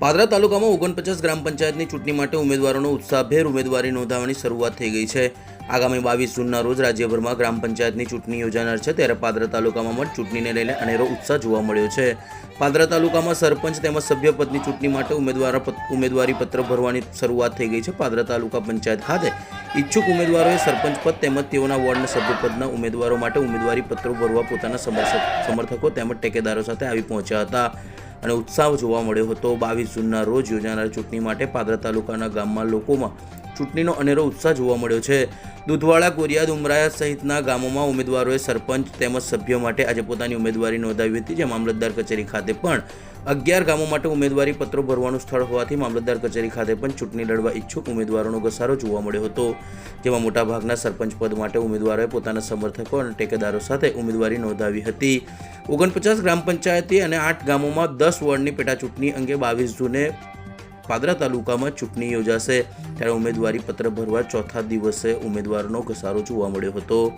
પાદરા તાલુકામાં 49 ગ્રામ પંચાયતની ચૂંટણી માટે ઉમેદવારોનો ઉત્સાહભેર ઉમેદવારી નોંધાવવાની શરૂઆત થઈ ગઈ છે। આગામી 22 જૂનના રોજ રાજ્યભરમાં ગ્રામ પંચાયતની ચૂંટણી યોજાનાર છે, ત્યારે પાદરા તાલુકામાં પણ ચૂંટણીને લઈને અનેરો ઉત્સાહ જોવા મળ્યો છે। પાદરા તાલુકામાં સરપંચ તેમજ સભ્યપદની ચૂંટણી માટે ઉમેદવારી પત્ર ભરવાની શરૂઆત થઈ ગઈ છે। પાદરા તાલુકા પંચાયત ખાતે ઈચ્છુક ઉમેદવારોએ સરપંચ પદ તેમજ તેઓના વોર્ડના સભ્યપદના ઉમેદવારો માટે ઉમેદવારી પત્રો ભરવા પોતાના સમર્થકો તેમજ ટેકેદારો સાથે આવી પહોંચ્યા હતા અને ઉત્સાહ જોવા મળ્યો હતો। 22 જૂનના રોજ યોજાનાર ચૂંટણી માટે પાદરા તાલુકાના ગામમાં લોકોમાં ચૂંટણીનો અનેરો ઉત્સાહ જોવા મળ્યો છે। દૂધવાડા, કોરિયાદ, ઉમરાયા સહિતના ગામોમાં ઉમેદવારોએ સરપંચ તેમજ સભ્યો માટે આજે પોતાની ઉમેદવારી નોંધાવી હતી, જે મામલતદાર કચેરી ખાતે પણ 11 ગામો માટે ઉમેદવારી પત્રો ભરવાનું સ્થળ હોવાથી મામલતદાર કચેરી ખાતે પણ ચૂંટણી લડવા ઈચ્છુક ઉમેદવારોનો ઘસારો જોવા મળ્યો હતો, જેમાં મોટાભાગના સરપંચ પદ માટે ઉમેદવારોએ પોતાના સમર્થકો અને ટેકેદારો સાથે ઉમેદવારી નોંધાવી હતી। 49 ગ્રામ પંચાયતી અને 8 ગામોમાં 10 વોર્ડની પેટાચૂંટણી અંગે 22 જૂને પાદરા તાલુકામાં ચૂંટણી યોજાશે, ત્યારે ઉમેદવારી પત્ર ભરવા ચોથા દિવસે ઉમેદવારોનો ઘસારો જોવા મળ્યો હતો।